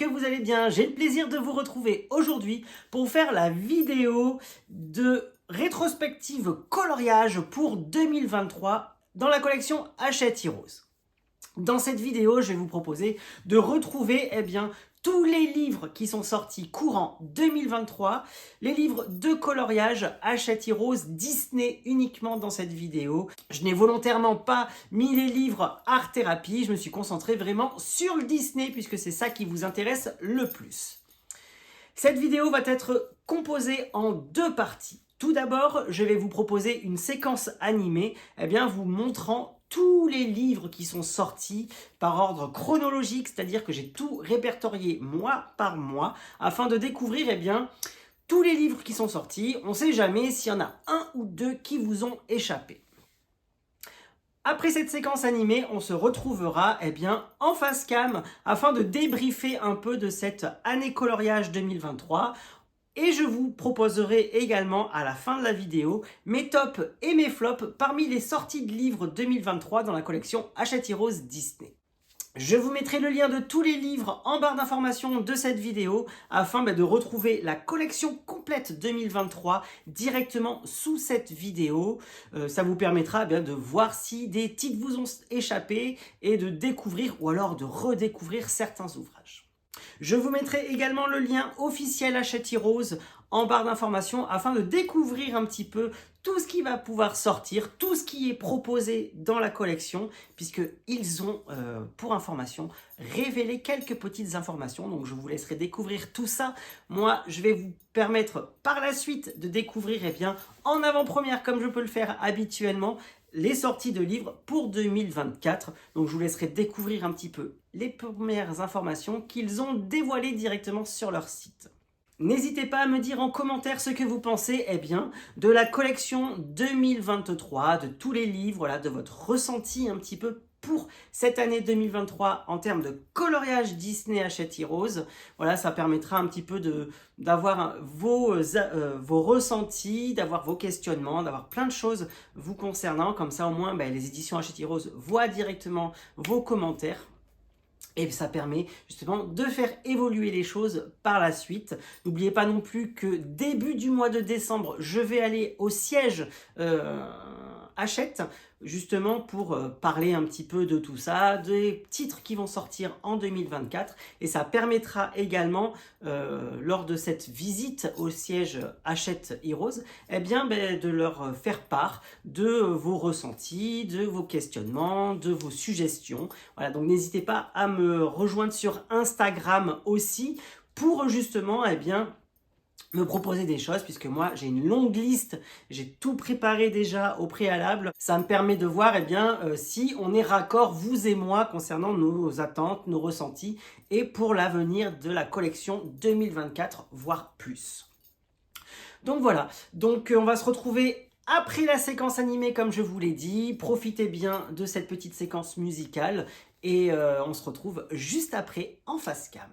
que vous allez bien. J'ai le plaisir de vous retrouver aujourd'hui pour faire la vidéo de rétrospective coloriage pour 2023 dans la collection Hachette Heroes. Dans cette vidéo, je vais vous proposer de retrouver tous les livres qui sont sortis courant 2023, les livres de coloriage Hachette Heroes Disney uniquement dans cette vidéo. Je n'ai volontairement pas mis les livres art thérapie, je me suis concentré vraiment sur le Disney puisque c'est ça qui vous intéresse le plus. Cette vidéo va être composée en deux parties. Tout d'abord, je vais vous proposer une séquence animée, vous montrant tous les livres qui sont sortis par ordre chronologique, c'est-à-dire que j'ai tout répertorié mois par mois afin de découvrir tous les livres qui sont sortis. On ne sait jamais s'il y en a un ou deux qui vous ont échappé. Après cette séquence animée, on se retrouvera en face cam afin de débriefer un peu de cette année coloriage 2023. Et je vous proposerai également à la fin de la vidéo mes tops et mes flops parmi les sorties de livres 2023 dans la collection Hachette Heroes Disney. Je vous mettrai le lien de tous les livres en barre d'informations de cette vidéo afin de retrouver la collection complète 2023 directement sous cette vidéo. Ça vous permettra de voir si des titres vous ont échappé et de découvrir ou alors de redécouvrir certains ouvrages. Je vous mettrai également le lien officiel Hachette Heroes en barre d'informations afin de découvrir un petit peu tout ce qui va pouvoir sortir, tout ce qui est proposé dans la collection, puisqu'ils ont, pour information, révélé quelques petites informations. Donc je vous laisserai découvrir tout ça. Moi, je vais vous permettre par la suite de découvrir en avant-première, comme je peux le faire habituellement, les sorties de livres pour 2024. Donc je vous laisserai découvrir un petit peu les premières informations qu'ils ont dévoilées directement sur leur site. N'hésitez pas à me dire en commentaire ce que vous pensez de la collection 2023, de tous les livres, de votre ressenti un petit peu pour cette année 2023 en termes de coloriage Disney Hachette Heroes. Ça permettra un petit peu d'avoir vos ressentis, d'avoir vos questionnements, d'avoir plein de choses vous concernant. Comme ça, au moins, les éditions Hachette Heroes voient directement vos commentaires. Et ça permet justement de faire évoluer les choses par la suite. N'oubliez pas non plus que début du mois de décembre, je vais aller au siège Hachette, justement pour parler un petit peu de tout ça, des titres qui vont sortir en 2024. Et ça permettra également, lors de cette visite au siège Hachette Heroes, de leur faire part de vos ressentis, de vos questionnements, de vos suggestions. Donc n'hésitez pas à me rejoindre sur Instagram aussi pour justement me proposer des choses, puisque moi j'ai une longue liste, j'ai tout préparé déjà au préalable. Ça me permet de voir si on est raccord, vous et moi, concernant nos attentes, nos ressentis et pour l'avenir de la collection 2024, voire plus. Donc voilà, on va se retrouver après la séquence animée comme je vous l'ai dit. Profitez bien de cette petite séquence musicale et on se retrouve juste après en face cam.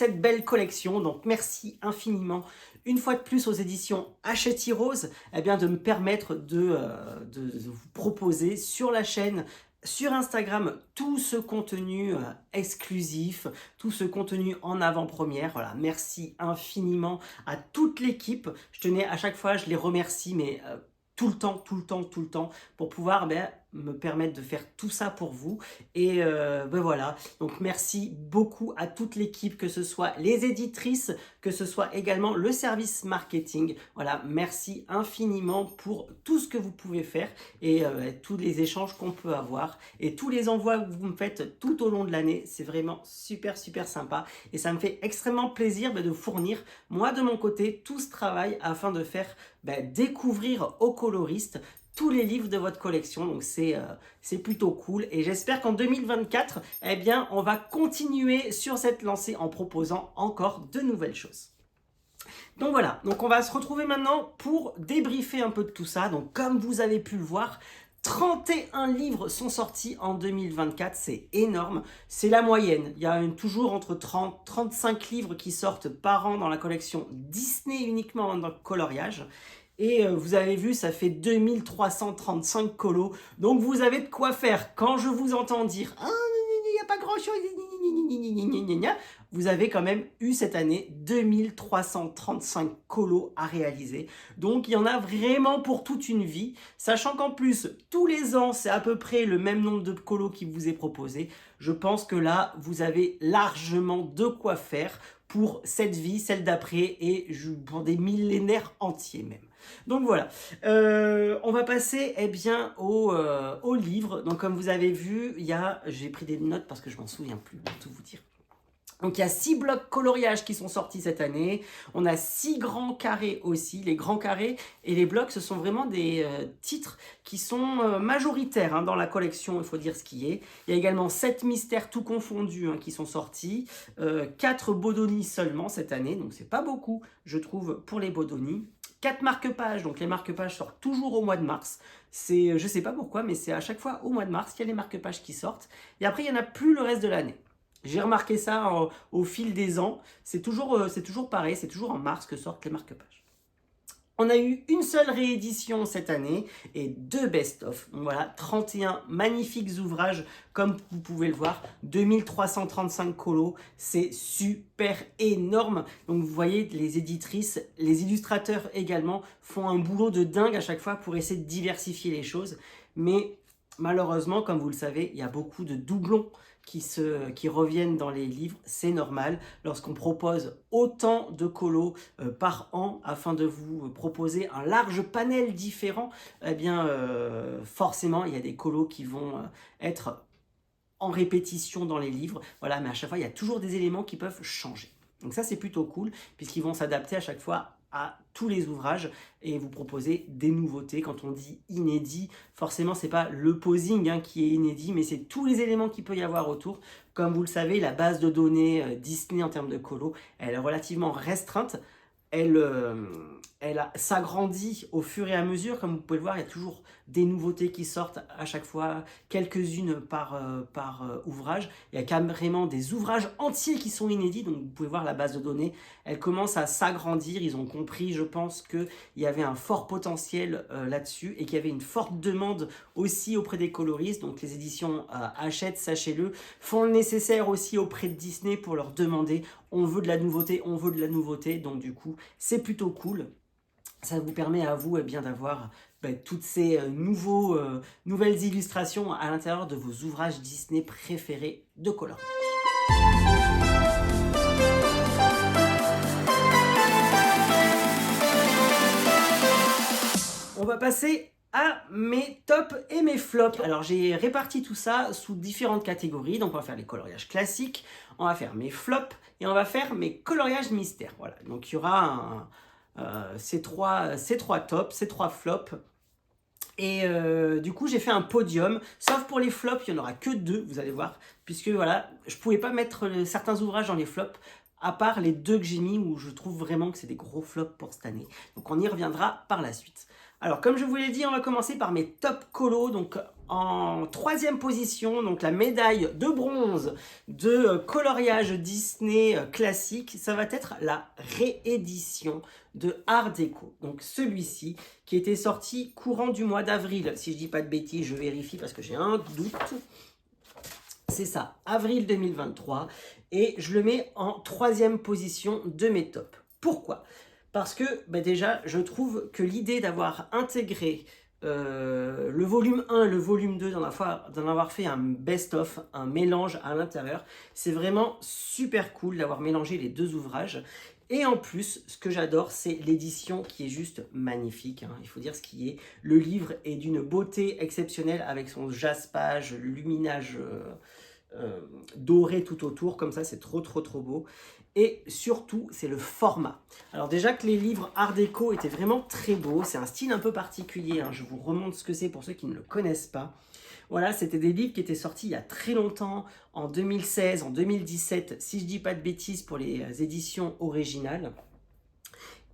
cette belle collection. Donc merci infiniment une fois de plus aux éditions Hachette Heroes de me permettre de vous proposer sur la chaîne, sur Instagram, tout ce contenu exclusif, tout ce contenu en avant-première. Voilà, merci infiniment à toute l'équipe. Je tenais à chaque fois, je les remercie, mais tout le temps, pour pouvoir me permettre de faire tout ça pour vous. Et voilà, donc merci beaucoup à toute l'équipe, que ce soit les éditrices, que ce soit également le service marketing. Voilà, merci infiniment pour tout ce que vous pouvez faire et tous les échanges qu'on peut avoir et tous les envois que vous me faites tout au long de l'année. C'est vraiment super sympa et ça me fait extrêmement plaisir de fournir, moi de mon côté, tout ce travail afin de faire découvrir aux coloristes tous les livres de votre collection. Donc c'est plutôt cool et j'espère qu'en 2024 on va continuer sur cette lancée en proposant encore de nouvelles choses. Donc voilà, donc on va se retrouver maintenant pour débriefer un peu de tout ça. Donc comme vous avez pu le voir, 31 livres sont sortis en 2024, c'est énorme, c'est la moyenne. Il y a toujours entre 30 et 35 livres qui sortent par an dans la collection Disney uniquement dans le coloriage. Et vous avez vu, ça fait 2335 colos, donc vous avez de quoi faire. Quand je vous entends dire « Ah, il n'y a pas grand-chose », vous avez quand même eu cette année 2335 colos à réaliser. Donc il y en a vraiment pour toute une vie, sachant qu'en plus, tous les ans, c'est à peu près le même nombre de colos qui vous est proposé. Je pense que là, vous avez largement de quoi faire pour cette vie, celle d'après et pour des millénaires entiers même. Donc voilà, on va passer au livre. Donc comme vous avez vu, j'ai pris des notes parce que je m'en souviens plus, pour tout vous dire. Donc il y a 6 blocs coloriage qui sont sortis cette année, on a 6 grands carrés aussi. Les grands carrés et les blocs, ce sont vraiment des titres qui sont majoritaires dans la collection, il faut dire ce qui est. Il y a également 7 mystères tout confondus qui sont sortis, 4 Bodoni seulement cette année, donc c'est pas beaucoup je trouve pour les Bodoni. 4 marque-pages, donc les marque-pages sortent toujours au mois de mars. Je sais pas pourquoi, mais c'est à chaque fois au mois de mars qu'il y a les marque-pages qui sortent. Et après, il n'y en a plus le reste de l'année. J'ai remarqué ça au fil des ans. C'est toujours pareil, c'est toujours en mars que sortent les marque-pages. On a eu une seule réédition cette année et 2 best-of. Donc voilà, 31 magnifiques ouvrages comme vous pouvez le voir. 2335 colos, c'est super énorme. Donc vous voyez, les éditrices, les illustrateurs également font un boulot de dingue à chaque fois pour essayer de diversifier les choses. Mais malheureusement, comme vous le savez, il y a beaucoup de doublons qui reviennent dans les livres. C'est normal lorsqu'on propose autant de colos par an afin de vous proposer un large panel différent. Forcément il y a des colos qui vont être en répétition dans les livres. Voilà, mais à chaque fois il y a toujours des éléments qui peuvent changer. Donc ça c'est plutôt cool puisqu'ils vont s'adapter à chaque fois à tous les ouvrages et vous proposer des nouveautés. Quand on dit inédit, forcément c'est pas le posing qui est inédit, mais c'est tous les éléments qu'il peut y avoir autour. Comme vous le savez, la base de données Disney en termes de colos, elle est relativement restreinte. Elle s'agrandit au fur et à mesure. Comme vous pouvez le voir, il y a toujours des nouveautés qui sortent à chaque fois, quelques-unes par ouvrage. Il y a carrément des ouvrages entiers qui sont inédits, donc vous pouvez voir la base de données, elle commence à s'agrandir. Ils ont compris, je pense, qu'il y avait un fort potentiel là-dessus et qu'il y avait une forte demande aussi auprès des coloristes. Donc les éditions Hachette, sachez-le, font le nécessaire aussi auprès de Disney pour leur demander on veut de la nouveauté, on veut de la nouveauté. Donc du coup, c'est plutôt cool. Ça vous permet à vous d'avoir toutes ces nouvelles illustrations à l'intérieur de vos ouvrages Disney préférés de coloriage. On va passer à mes tops et mes flops. Alors j'ai réparti tout ça sous différentes catégories. Donc on va faire les coloriages classiques, on va faire mes flops et on va faire mes coloriages mystères. Voilà, donc il y aura ces trois tops, ces 3 flops. Et du coup j'ai fait un podium, sauf pour les flops, il n'y en aura que 2, vous allez voir, puisque voilà, je ne pouvais pas mettre certains ouvrages dans les flops, à part les 2 que j'ai mis où je trouve vraiment que c'est des gros flops pour cette année. Donc on y reviendra par la suite. Alors comme je vous l'ai dit, on va commencer par mes top colos. Donc En troisième position, donc la médaille de bronze de coloriage Disney classique, ça va être la réédition de Art Déco. Donc celui-ci qui était sorti courant du mois d'avril, si je dis pas de bêtises, je vérifie parce que j'ai un doute. C'est ça, avril 2023, et je le mets en troisième position de mes tops. Pourquoi? Parce que déjà, je trouve que l'idée d'avoir intégré le volume 1 et le volume 2, d'en avoir fait un best-of, un mélange à l'intérieur, c'est vraiment super cool d'avoir mélangé les deux ouvrages. Et en plus, ce que j'adore, c'est l'édition qui est juste magnifique, hein. Il faut dire ce qui est. Le livre est d'une beauté exceptionnelle avec son jaspage, luminage doré tout autour, comme ça, c'est trop beau. Et surtout, c'est le format. Alors déjà que les livres Art Déco étaient vraiment très beaux, c'est un style un peu particulier, hein. Je vous remontre ce que c'est pour ceux qui ne le connaissent pas. Voilà, c'était des livres qui étaient sortis il y a très longtemps, en 2016, en 2017, si je dis pas de bêtises, pour les éditions originales.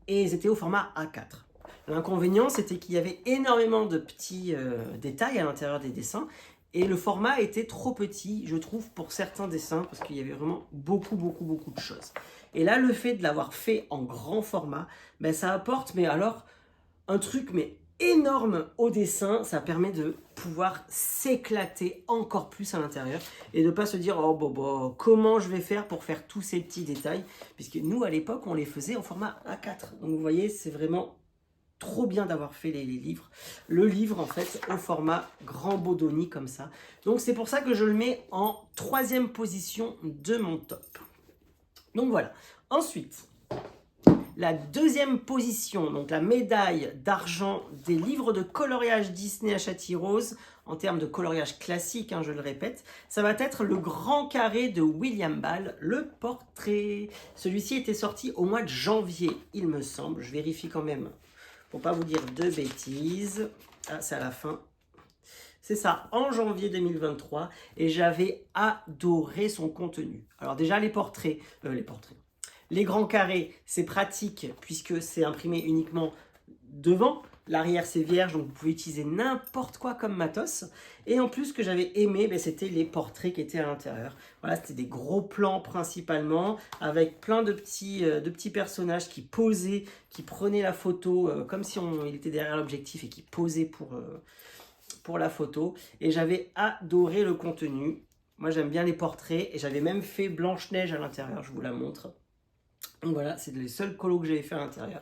Et ils étaient au format A4. L'inconvénient, c'était qu'il y avait énormément de petits détails à l'intérieur des dessins. Et le format était trop petit, je trouve, pour certains dessins, parce qu'il y avait vraiment beaucoup de choses. Et là, le fait de l'avoir fait en grand format, ça apporte, mais alors, un truc énorme au dessin. Ça permet de pouvoir s'éclater encore plus à l'intérieur et de ne pas se dire oh comment je vais faire pour faire tous ces petits détails, puisque nous à l'époque on les faisait en format A4. Donc vous voyez, c'est vraiment trop bien d'avoir fait les livres. Le livre en fait au format grand Bodoni comme ça. Donc c'est pour ça que je le mets en troisième position de mon top. Donc voilà. Ensuite, la deuxième position, donc la médaille d'argent des livres de coloriage Disney à Châtill'Rose, en termes de coloriage classique, hein, je le répète, ça va être le Grand Carré de William Ball, le portrait. Celui-ci était sorti au mois de janvier, il me semble. Je vérifie quand même pour pas vous dire de bêtises. Ah, c'est à la fin. C'est ça, en janvier 2023, et j'avais adoré son contenu. Alors déjà, les portraits. Les grands carrés, c'est pratique puisque c'est imprimé uniquement devant. L'arrière, c'est vierge, donc vous pouvez utiliser n'importe quoi comme matos. Et en plus, ce que j'avais aimé, c'était les portraits qui étaient à l'intérieur. Voilà, c'était des gros plans principalement, avec plein de petits personnages qui posaient, qui prenaient la photo comme si il était derrière l'objectif et qui posaient pour la photo. Et j'avais adoré le contenu. Moi, j'aime bien les portraits et j'avais même fait Blanche-Neige à l'intérieur, je vous la montre. Donc voilà, c'est les seuls colos que j'avais fait à l'intérieur.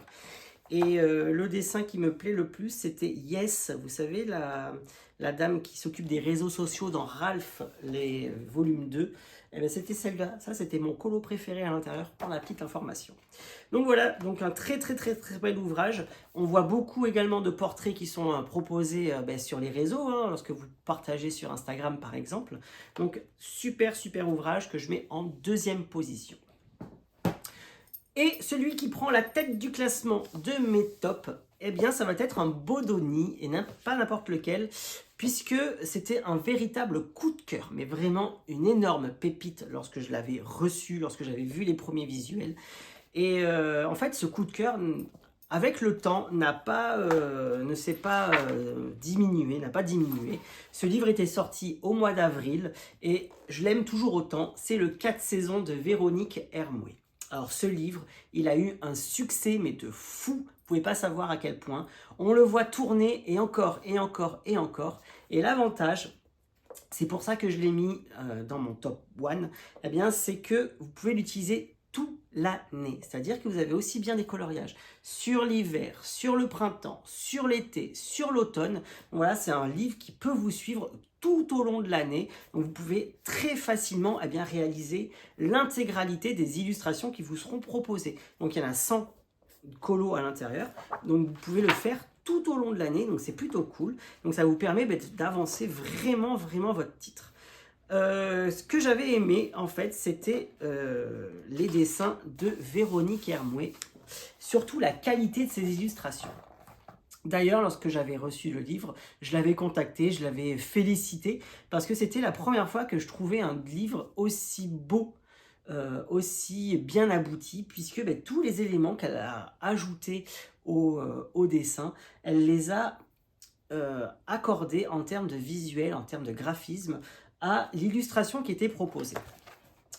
Et le dessin qui me plaît le plus, c'était Yes, vous savez, la dame qui s'occupe des réseaux sociaux dans Ralph, les volumes 2. Et bien c'était celle-là, ça c'était mon colo préféré à l'intérieur, pour la petite information. Donc voilà, donc un très bel ouvrage. On voit beaucoup également de portraits qui sont proposés sur les réseaux, hein, lorsque vous partagez sur Instagram par exemple. Donc super ouvrage que je mets en deuxième position. Et celui qui prend la tête du classement de mes tops, eh bien ça va être un Bodoni, et pas n'importe lequel, puisque c'était un véritable coup de cœur, mais vraiment une énorme pépite lorsque je l'avais reçu, lorsque j'avais vu les premiers visuels. Et en fait, ce coup de cœur, avec le temps, ne s'est pas diminué. Ce livre était sorti au mois d'avril, et je l'aime toujours autant. C'est le 4 saisons de Véronique Hermouet. Alors ce livre, il a eu un succès, mais de fou, vous pouvez pas savoir à quel point. On le voit tourner, et encore. Et l'avantage, c'est pour ça que je l'ai mis dans mon top 1, eh bien c'est que vous pouvez l'utiliser toute l'année. C'est-à-dire que vous avez aussi bien des coloriages sur l'hiver, sur le printemps, sur l'été, sur l'automne. Voilà, c'est un livre qui peut vous suivre tout au long de l'année. Donc vous pouvez très facilement réaliser l'intégralité des illustrations qui vous seront proposées. Donc il y en a 100 colos à l'intérieur. Donc vous pouvez le faire tout au long de l'année. Donc c'est plutôt cool. Donc ça vous permet d'avancer vraiment votre titre. Ce que j'avais aimé en fait, c'était les dessins de Véronique Hermouet, surtout la qualité de ses illustrations. D'ailleurs, lorsque j'avais reçu le livre, je l'avais contacté, je l'avais félicité, parce que c'était la première fois que je trouvais un livre aussi beau, aussi bien abouti, puisque tous les éléments qu'elle a ajoutés au dessin, elle les a accordé en termes de visuel, en termes de graphisme, à l'illustration qui était proposée.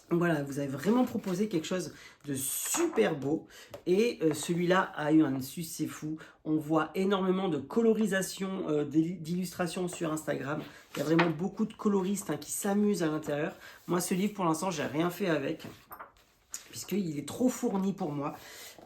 Donc voilà, vous avez vraiment proposé quelque chose de super beau et celui-là a eu un succès fou. On voit énormément de colorisation, d'illustrations sur Instagram. Il y a vraiment beaucoup de coloristes qui s'amusent à l'intérieur. Moi, ce livre, pour l'instant, j'ai rien fait avec puisqu'il est trop fourni pour moi.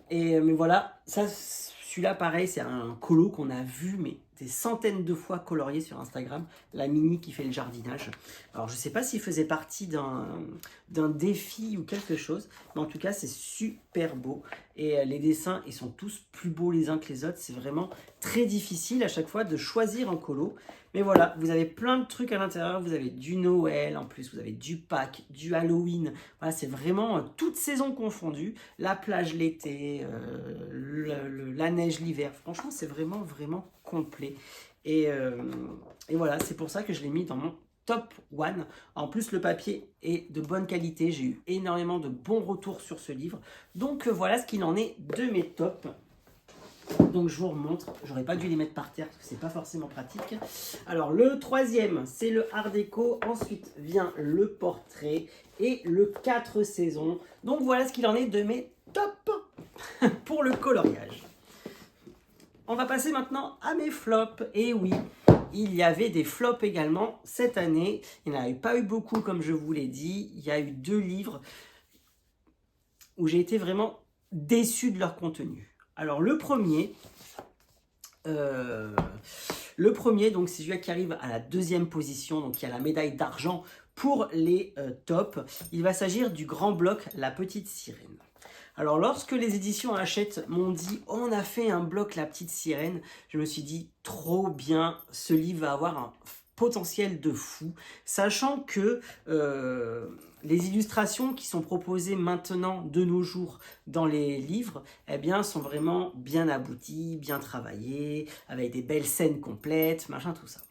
Mais voilà, ça, celui-là, pareil, c'est un colo qu'on a vu, mais des centaines de fois colorié sur Instagram. La Mini qui fait le jardinage. Alors, je ne sais pas s'il faisait partie d'un défi ou quelque chose, mais en tout cas, c'est super beau. Et les dessins, ils sont tous plus beaux les uns que les autres. C'est vraiment très difficile à chaque fois de choisir un colo. Mais voilà, vous avez plein de trucs à l'intérieur. Vous avez du Noël en plus, vous avez du Pâques, du Halloween. Voilà, c'est vraiment toutes saisons confondues. La plage l'été, la neige l'hiver. Franchement, c'est vraiment, vraiment complet. Et voilà, c'est pour ça que je l'ai mis dans mon top 1. En plus, le papier est de bonne qualité. J'ai eu énormément de bons retours sur ce livre. Donc voilà ce qu'il en est de mes tops. Donc je vous remontre, j'aurais pas dû les mettre par terre parce que c'est pas forcément pratique. Alors le troisième, c'est le Art déco. Ensuite vient le portrait et le 4 saisons. Donc voilà ce qu'il en est de mes tops pour le coloriage. On va passer maintenant à mes flops. Et oui, il y avait des flops également cette année. Il n'y en a pas eu beaucoup comme je vous l'ai dit. Il y a eu 2 livres où j'ai été vraiment déçu de leur contenu. Alors le premier, donc c'est celui qui arrive à la 2e position, donc il y a la médaille d'argent pour les tops. Il va s'agir du grand bloc La Petite Sirène. Alors lorsque les éditions Hachette m'ont dit oh, on a fait un bloc La Petite Sirène, je me suis dit trop bien, ce livre va avoir un potentiel de fou, sachant que les illustrations qui sont proposées maintenant de nos jours dans les livres, eh bien, sont vraiment bien abouties, bien travaillées, avec des belles scènes complètes, machin, tout ça.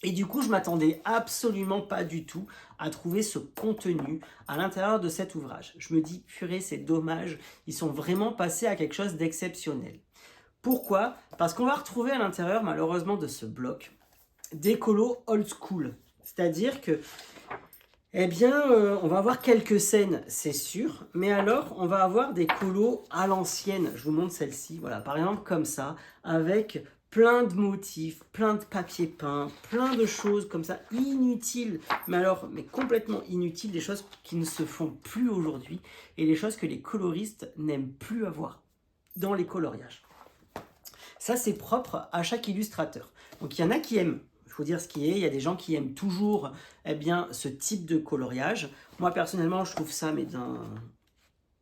Et du coup, je m'attendais absolument pas du tout à trouver ce contenu à l'intérieur de cet ouvrage. Je me dis, purée, c'est dommage, ils sont vraiment passés à quelque chose d'exceptionnel. Pourquoi? Parce qu'on va retrouver à l'intérieur, malheureusement, de ce bloc, des colos old school. C'est-à-dire que eh bien, on va avoir quelques scènes, c'est sûr, mais alors, on va avoir des colos à l'ancienne. Je vous montre celle-ci, voilà, par exemple, comme ça, avec plein de motifs, plein de papier peint, plein de choses comme ça, inutiles, mais complètement inutiles, des choses qui ne se font plus aujourd'hui, et des choses que les coloristes n'aiment plus avoir dans les coloriages. Ça, c'est propre à chaque illustrateur. Donc, il y en a qui aiment. Il faut dire ce qui est, il y a des gens qui aiment toujours ce type de coloriage. Moi, personnellement, je trouve ça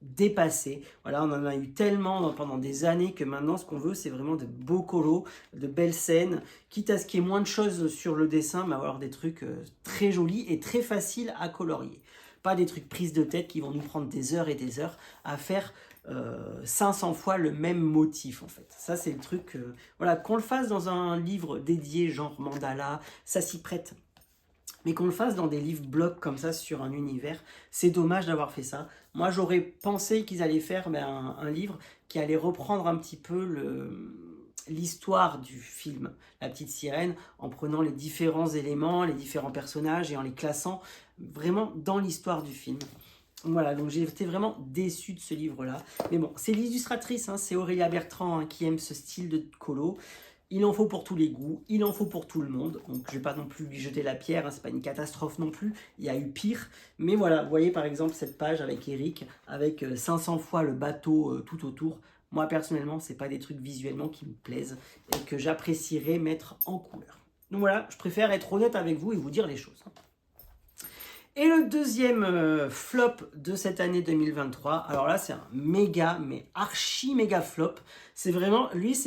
dépassé. Voilà, on en a eu tellement pendant des années que maintenant, ce qu'on veut, c'est vraiment de beaux colos, de belles scènes, quitte à ce qu'il y ait moins de choses sur le dessin, mais avoir des trucs très jolis et très faciles à colorier. Pas des trucs prises de tête qui vont nous prendre des heures et des heures à faire 500 fois le même motif en fait. Ça c'est le truc, voilà, qu'on le fasse dans un livre dédié genre mandala, ça s'y prête. Mais qu'on le fasse dans des livres blocs comme ça sur un univers, c'est dommage d'avoir fait ça. Moi j'aurais pensé qu'ils allaient faire un livre qui allait reprendre un petit peu l'histoire du film La Petite Sirène en prenant les différents éléments, les différents personnages et en les classant vraiment dans l'histoire du film. Voilà, donc j'ai été vraiment déçu de ce livre-là. Mais bon, c'est l'illustratrice, c'est Aurélia Bertrand qui aime ce style de colo. Il en faut pour tous les goûts, il en faut pour tout le monde. Donc je ne vais pas non plus lui jeter la pierre, c'est pas une catastrophe non plus. Il y a eu pire. Mais voilà, vous voyez par exemple cette page avec Eric, avec 500 fois le bateau tout autour. Moi personnellement, c'est pas des trucs visuellement qui me plaisent et que j'apprécierais mettre en couleur. Donc voilà, je préfère être honnête avec vous et vous dire les choses. Et le deuxième flop de cette année 2023, alors là c'est un méga, mais archi méga flop. C'est vraiment, lui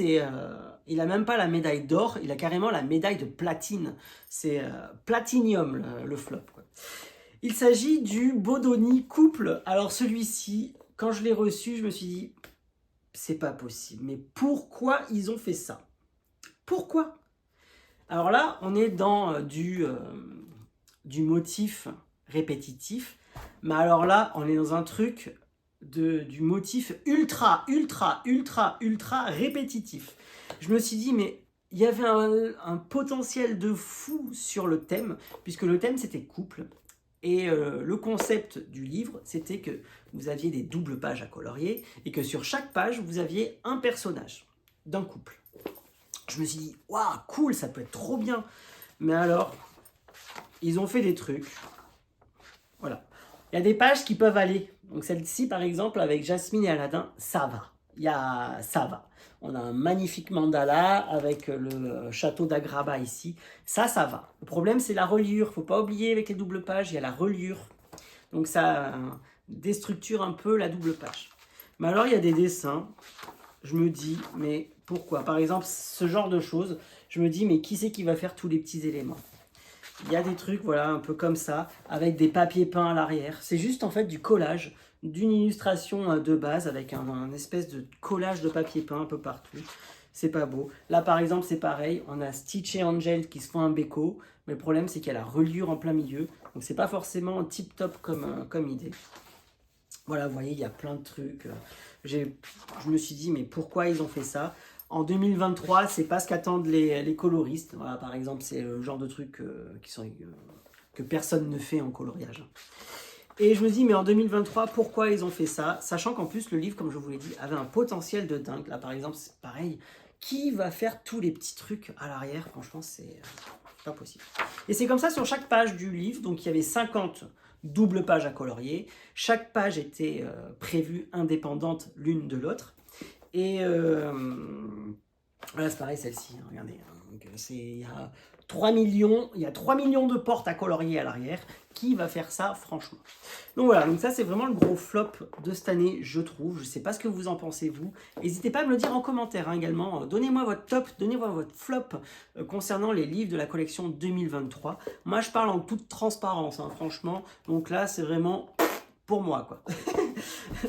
il a même pas la médaille d'or, il a carrément la médaille de platine. C'est platinium le flop, quoi. Il s'agit du Bodoni couple. Alors celui-ci, quand je l'ai reçu, je me suis dit, c'est pas possible. Mais pourquoi ils ont fait ça? Pourquoi? Alors là, on est dans du motif répétitif, mais alors là on est dans un truc du motif ultra répétitif. Je me suis dit mais il y avait un potentiel de fou sur le thème, puisque le thème c'était couple. Et le concept du livre, c'était que vous aviez des doubles pages à colorier et que sur chaque page, vous aviez un personnage d'un couple. Je me suis dit, waouh, cool, ça peut être trop bien. Mais alors, ils ont fait des trucs. Voilà. Il y a des pages qui peuvent aller. Donc celle-ci, par exemple, avec Jasmine et Aladdin, ça va. Ça va. On a un magnifique mandala avec le château d'Agraba ici. Ça va. Le problème, c'est la reliure. Il ne faut pas oublier, avec les doubles pages, il y a la reliure. Donc ça déstructure un peu la double page. Mais alors, il y a des dessins. Je me dis, mais pourquoi? Par exemple, ce genre de choses, je me dis, mais qui c'est qui va faire tous les petits éléments? Il y a des trucs, voilà, un peu comme ça, avec des papiers peints à l'arrière. C'est juste en fait du collage, d'une illustration de base, avec un espèce de collage de papier peint un peu partout. C'est pas beau. Là, par exemple, c'est pareil. On a Stitch et Angel qui se font un béco. Mais le problème, c'est qu'il y a la reliure en plein milieu. Donc, c'est pas forcément tip-top comme idée. Voilà, vous voyez, il y a plein de trucs. Je me suis dit, mais pourquoi ils ont fait ça? En 2023, c'est pas ce qu'attendent les coloristes. Voilà, par exemple, c'est le genre de trucs que personne ne fait en coloriage. Et je me dis, mais en 2023, pourquoi ils ont fait ça? Sachant qu'en plus, le livre, comme je vous l'ai dit, avait un potentiel de dingue. Là, par exemple, c'est pareil. Qui va faire tous les petits trucs à l'arrière? Franchement, c'est pas possible. Et c'est comme ça sur chaque page du livre. Donc, il y avait 50 doubles pages à colorier. Chaque page était prévue indépendante l'une de l'autre. Et voilà, c'est pareil celle-ci, hein, regardez. Donc, il y a 3 millions, il y a 3 millions de portes à colorier à l'arrière. Qui va faire ça, franchement? Donc voilà, donc ça c'est vraiment le gros flop de cette année, je trouve. Je ne sais pas ce que vous en pensez, vous. N'hésitez pas à me le dire en commentaire hein, également. Donnez-moi votre top, donnez-moi votre flop concernant les livres de la collection 2023. Moi, je parle en toute transparence, hein, franchement. Donc là, c'est vraiment pour moi, quoi.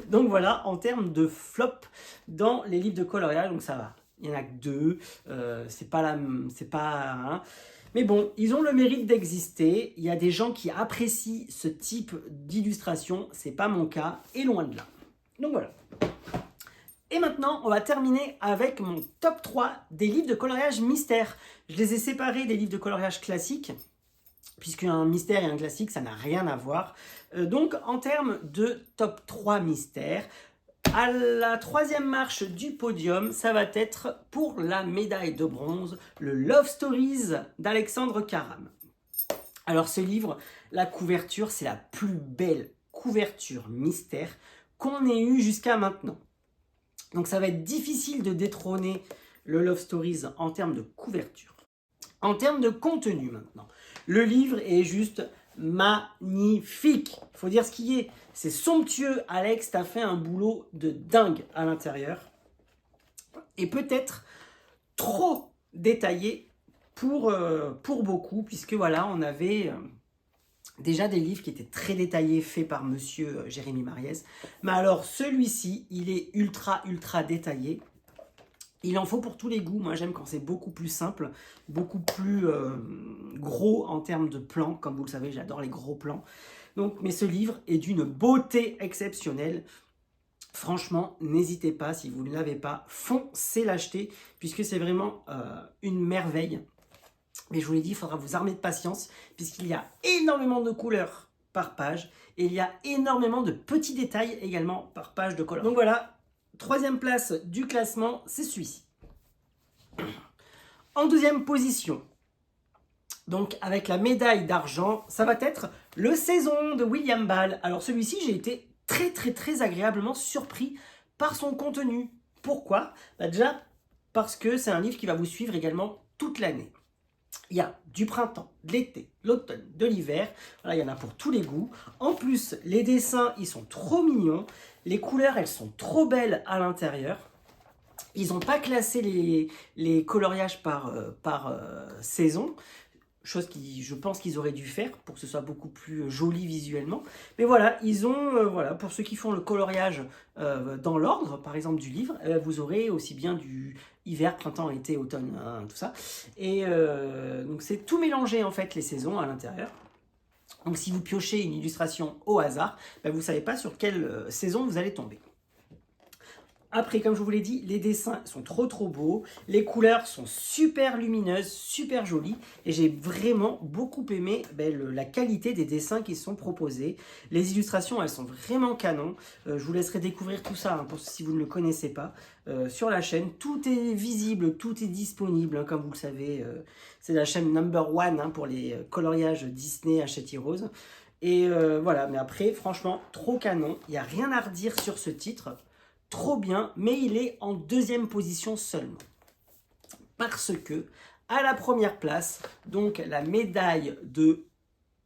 Donc voilà, en termes de flop dans les livres de coloriage, donc ça va. Il n'y en a que 2, c'est pas hein. Mais bon, ils ont le mérite d'exister. Il y a des gens qui apprécient ce type d'illustration. C'est pas mon cas, et loin de là. Donc voilà. Et maintenant, on va terminer avec mon top 3 des livres de coloriage mystère. Je les ai séparés des livres de coloriage classiques, puisqu'un mystère et un classique, ça n'a rien à voir. Donc, en termes de top 3 mystères, à la 3e marche du podium, ça va être pour la médaille de bronze, le Love Stories d'Alexandre Karam. Alors ce livre, la couverture, c'est la plus belle couverture mystère qu'on ait eue jusqu'à maintenant. Donc ça va être difficile de détrôner le Love Stories en termes de couverture. En termes de contenu maintenant, le livre est juste magnifique. Il faut dire ce qui est. C'est somptueux. Alex, t'as fait un boulot de dingue à l'intérieur. Et peut-être trop détaillé pour beaucoup, puisque voilà, on avait déjà des livres qui étaient très détaillés, faits par monsieur Jérémy Mariès. Mais alors, celui-ci, il est ultra détaillé. Il en faut pour tous les goûts. Moi, j'aime quand c'est beaucoup plus simple, beaucoup plus gros en termes de plans. Comme vous le savez, j'adore les gros plans. Donc, mais ce livre est d'une beauté exceptionnelle. Franchement, n'hésitez pas, si vous ne l'avez pas, foncez l'acheter, puisque c'est vraiment une merveille. Mais je vous l'ai dit, il faudra vous armer de patience, puisqu'il y a énormément de couleurs par page, et il y a énormément de petits détails également par page de couleur. Donc voilà. 3e place du classement, c'est celui-ci. En 2e position, donc avec la médaille d'argent, ça va être le Saison de William Ball. Alors celui-ci, j'ai été très agréablement surpris par son contenu. Pourquoi? Déjà parce que c'est un livre qui va vous suivre également toute l'année. Il y a du printemps, de l'été, l'automne, de l'hiver. Voilà, il y en a pour tous les goûts. En plus, les dessins, ils sont trop mignons. Les couleurs, elles sont trop belles à l'intérieur. Ils n'ont pas classé les coloriages par saison. Chose qui, je pense qu'ils auraient dû faire pour que ce soit beaucoup plus joli visuellement. Mais voilà, ils ont, voilà, pour ceux qui font le coloriage dans l'ordre, par exemple du livre, vous aurez aussi bien du hiver, printemps, été, automne, hein, tout ça. Et donc c'est tout mélangé en fait les saisons à l'intérieur. Donc si vous piochez une illustration au hasard, ben, vous ne savez pas sur quelle saison vous allez tomber. Après, comme je vous l'ai dit, les dessins sont trop beaux, les couleurs sont super lumineuses, super jolies, et j'ai vraiment beaucoup aimé la qualité des dessins qui sont proposés. Les illustrations, elles sont vraiment canon. Je vous laisserai découvrir tout ça, hein, si vous ne le connaissez pas, sur la chaîne. Tout est visible, tout est disponible, hein, comme vous le savez. C'est la chaîne number one, hein, pour les coloriages Disney Hachette Heroes. Et voilà, mais après, franchement, trop canon. Il n'y a rien à redire sur ce titre. Trop bien, mais il est en deuxième position seulement. Parce que, à la première place, donc la médaille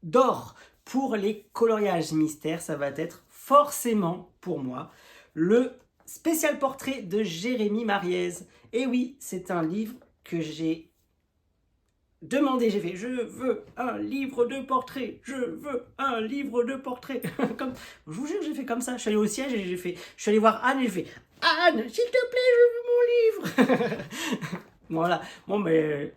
d'or pour les coloriages mystères, ça va être forcément, pour moi, le spécial portrait de Jérémy Mariez. Et oui, c'est un livre que j'ai demandé, j'ai fait, je veux un livre de portrait, je veux un livre de portrait. Comme, je vous jure, j'ai fait comme ça. Je suis allé au siège et je suis allé voir Anne et j'ai fait, Anne, s'il te plaît, je veux mon livre. Voilà. Bon, mais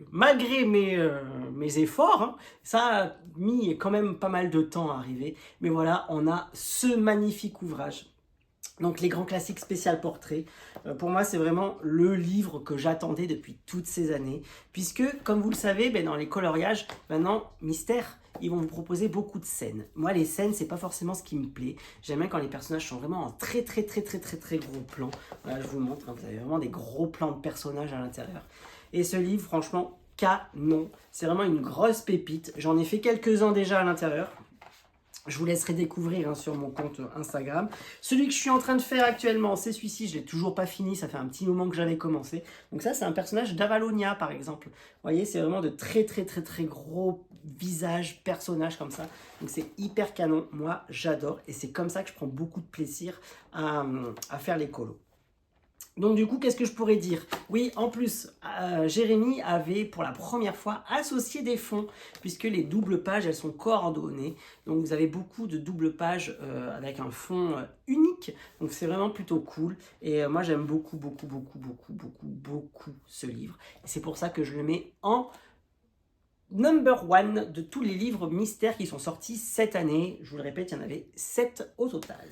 malgré mes efforts, hein, ça a mis quand même pas mal de temps à arriver. Mais voilà, on a ce magnifique ouvrage. Donc les grands classiques spécial portrait, pour moi c'est vraiment le livre que j'attendais depuis toutes ces années, puisque comme vous le savez, dans les coloriages, maintenant, Mystère, ils vont vous proposer beaucoup de scènes. Moi les scènes, c'est pas forcément ce qui me plaît, j'aime bien quand les personnages sont vraiment en très gros plans. Voilà, je vous montre, hein, vous avez vraiment des gros plans de personnages à l'intérieur. Et ce livre, franchement, canon, c'est vraiment une grosse pépite, j'en ai fait quelques-uns déjà à l'intérieur. Je vous laisserai découvrir, hein, sur mon compte Instagram. Celui que je suis en train de faire actuellement, c'est celui-ci. Je ne l'ai toujours pas fini. Ça fait un petit moment que j'avais commencé. Donc ça, c'est un personnage d'Avalonia, par exemple. Vous voyez, c'est vraiment de très gros visages, personnages comme ça. Donc c'est hyper canon. Moi, j'adore. Et c'est comme ça que je prends beaucoup de plaisir à faire les colos. Donc du coup, qu'est-ce que je pourrais dire? Oui, en plus, Jérémy avait pour la première fois associé des fonds, puisque les doubles pages, elles sont coordonnées. Donc vous avez beaucoup de doubles pages avec un fond unique. Donc c'est vraiment plutôt cool. Et moi, j'aime beaucoup ce livre. Et c'est pour ça que je le mets en number one de tous les livres mystères qui sont sortis cette année. Je vous le répète, il y en avait 7 au total.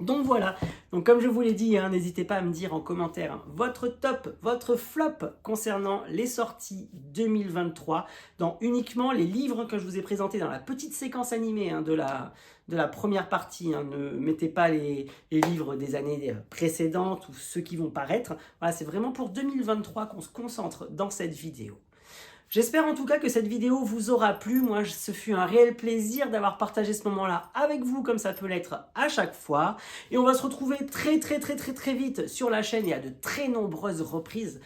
Donc voilà, donc comme je vous l'ai dit, hein, n'hésitez pas à me dire en commentaire, hein, votre top, votre flop concernant les sorties 2023 dans uniquement les livres que je vous ai présentés dans la petite séquence animée, hein, de la première partie. Hein. Ne mettez pas les livres des années précédentes ou ceux qui vont paraître. Voilà, c'est vraiment pour 2023 qu'on se concentre dans cette vidéo. J'espère en tout cas que cette vidéo vous aura plu. Moi, ce fut un réel plaisir d'avoir partagé ce moment-là avec vous, comme ça peut l'être à chaque fois. Et on va se retrouver très vite sur la chaîne et à de très nombreuses reprises,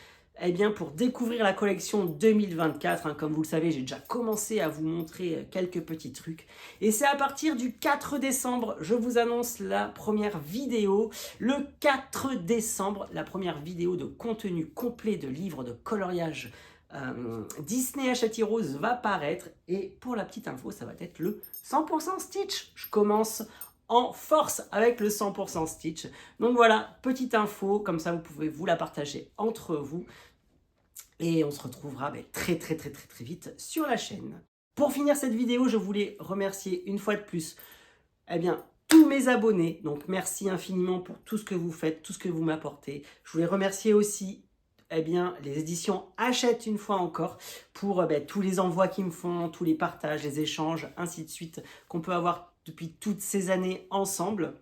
pour découvrir la collection 2024. Hein. Comme vous le savez, j'ai déjà commencé à vous montrer quelques petits trucs. Et c'est à partir du 4 décembre, je vous annonce la première vidéo. Le 4 décembre, la première vidéo de contenu complet de livres de coloriage Disney Hachette Heroes va paraître. Et pour la petite info, ça va être le 100% Stitch. Je commence en force avec le 100% Stitch. Donc voilà, petite info, comme ça vous pouvez vous la partager entre vous. Et on se retrouvera très vite sur la chaîne. Pour finir cette vidéo, je voulais remercier une fois de plus tous mes abonnés. Donc merci infiniment pour tout ce que vous faites, tout ce que vous m'apportez. Je voulais remercier aussi les éditions Hachette une fois encore pour tous les envois qu'ils me font, tous les partages, les échanges, ainsi de suite, qu'on peut avoir depuis toutes ces années ensemble.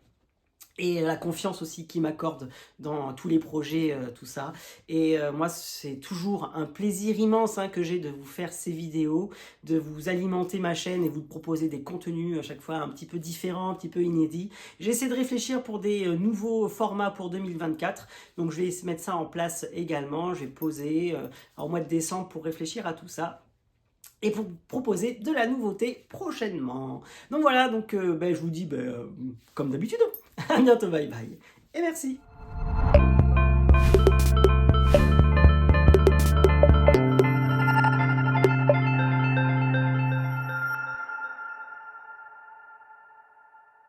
Et la confiance aussi qu'ils m'accordent dans tous les projets, tout ça. Et moi, c'est toujours un plaisir immense, hein, que j'ai de vous faire ces vidéos, de vous alimenter ma chaîne et vous proposer des contenus à chaque fois un petit peu différents, un petit peu inédits. J'essaie de réfléchir pour des nouveaux formats pour 2024. Donc je vais mettre ça en place également. Je vais poser en mois de décembre pour réfléchir à tout ça et pour proposer de la nouveauté prochainement. Donc voilà, donc je vous dis comme d'habitude, à bientôt, bye bye, et merci.